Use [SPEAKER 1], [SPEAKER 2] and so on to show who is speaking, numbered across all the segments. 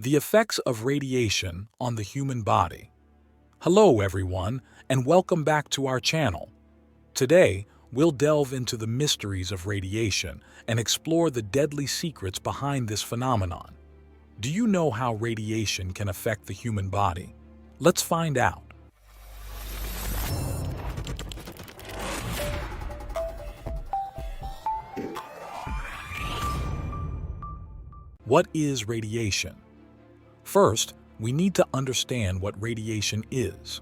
[SPEAKER 1] The effects of radiation on the human body. Hello everyone, and welcome back to our channel. Today, we'll delve into the mysteries of radiation and explore the deadly secrets behind this phenomenon. Do you know how radiation can affect the human body? Let's find out. What is radiation? First, we need to understand what radiation is.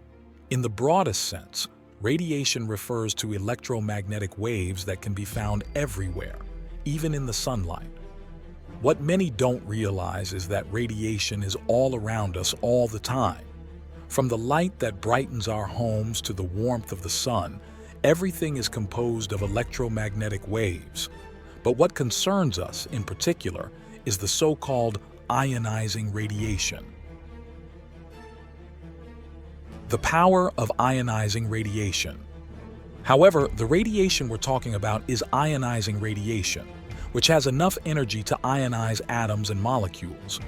[SPEAKER 1] In the broadest sense, radiation refers to electromagnetic waves that can be found everywhere, even in the sunlight. What many don't realize is that radiation is all around us all the time. From the light that brightens our homes to the warmth of the sun, everything is composed of electromagnetic waves. But what concerns us, in particular, is the so-called ionizing radiation. The power of ionizing radiation. However, the radiation we're talking about is ionizing radiation, which has enough energy to ionize atoms and molecules.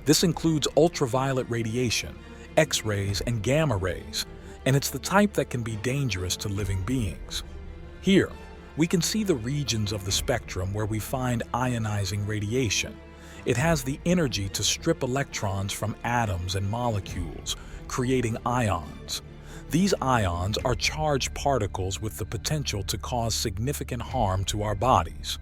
[SPEAKER 1] This includes ultraviolet radiation, X-rays, and gamma rays, and it's the type that can be dangerous to living beings. Here, we can see the regions of the spectrum where we find ionizing radiation. It has the energy to strip electrons from atoms and molecules, creating ions. These ions are charged particles with the potential to cause significant harm to our bodies.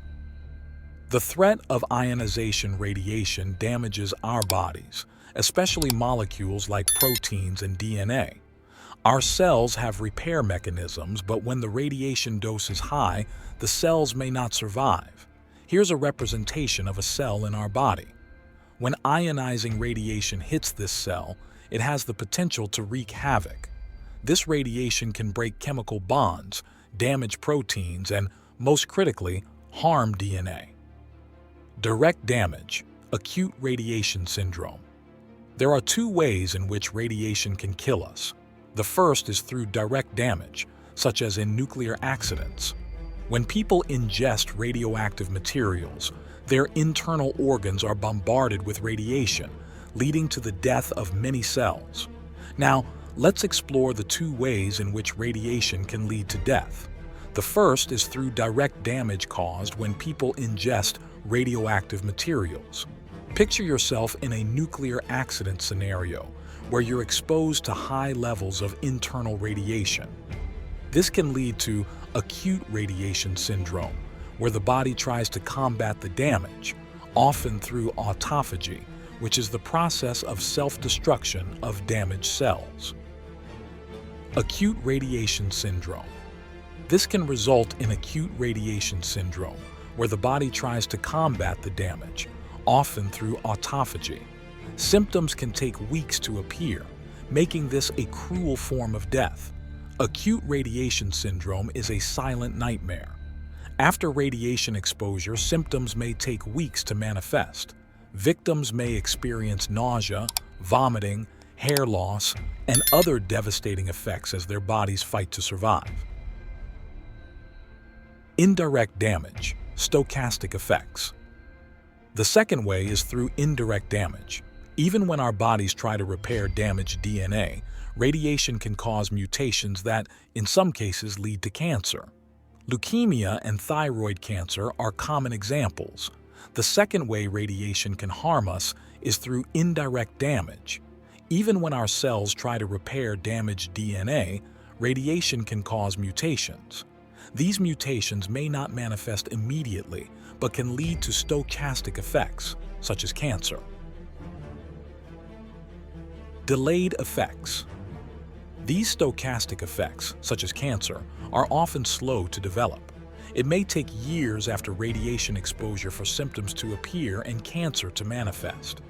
[SPEAKER 1] The threat of ionization radiation damages our bodies, especially molecules like proteins and DNA. Our cells have repair mechanisms, but when the radiation dose is high, the cells may not survive. Here's a representation of a cell in our body. When ionizing radiation hits this cell, it has the potential to wreak havoc. This radiation can break chemical bonds, damage proteins, and, most critically, harm DNA. Direct damage, acute radiation syndrome. There are two ways in which radiation can kill us. The first is through direct damage, such as in nuclear accidents. When people ingest radioactive materials, their internal organs are bombarded with radiation, leading to the death of many cells. Now, let's explore the two ways in which radiation can lead to death. The first is through direct damage caused when people ingest radioactive materials. Picture yourself in a nuclear accident scenario where you're exposed to high levels of internal radiation. This can lead to acute radiation syndrome, where the body tries to combat the damage, often through autophagy, which is the process of self-destruction of damaged cells. Acute radiation syndrome. This can result in acute radiation syndrome, where the body tries to combat the damage, often through autophagy. Symptoms can take weeks to appear, making this a cruel form of death. Acute radiation syndrome is a silent nightmare. After radiation exposure, symptoms may take weeks to manifest. Victims may experience nausea, vomiting, hair loss, and other devastating effects as their bodies fight to survive. Indirect damage, stochastic effects. The second way is through indirect damage. Even when our bodies try to repair damaged DNA, radiation can cause mutations that, in some cases, lead to cancer. Leukemia and thyroid cancer are common examples. The second way radiation can harm us is through indirect damage. Even when our cells try to repair damaged DNA, radiation can cause mutations. These mutations may not manifest immediately, but can lead to stochastic effects, such as cancer. Delayed effects. These stochastic effects, such as cancer, are often slow to develop. It may take years after radiation exposure for symptoms to appear and cancer to manifest.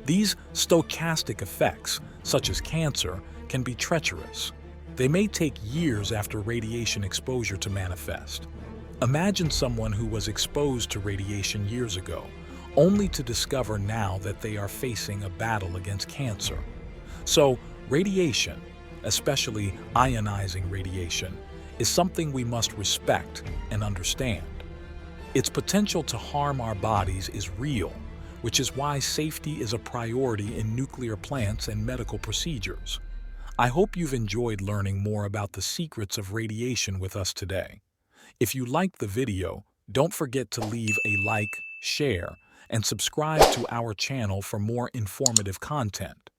[SPEAKER 1] These stochastic effects, such as cancer, can be treacherous. They may take years after radiation exposure to manifest. Imagine someone who was exposed to radiation years ago, only to discover now that they are facing a battle against cancer. So, radiation, especially ionizing radiation, is something we must respect and understand. Its potential to harm our bodies is real, which is why safety is a priority in nuclear plants and medical procedures. I hope you've enjoyed learning more about the secrets of radiation with us today. If you liked the video, don't forget to leave a like, share, and subscribe to our channel for more informative content.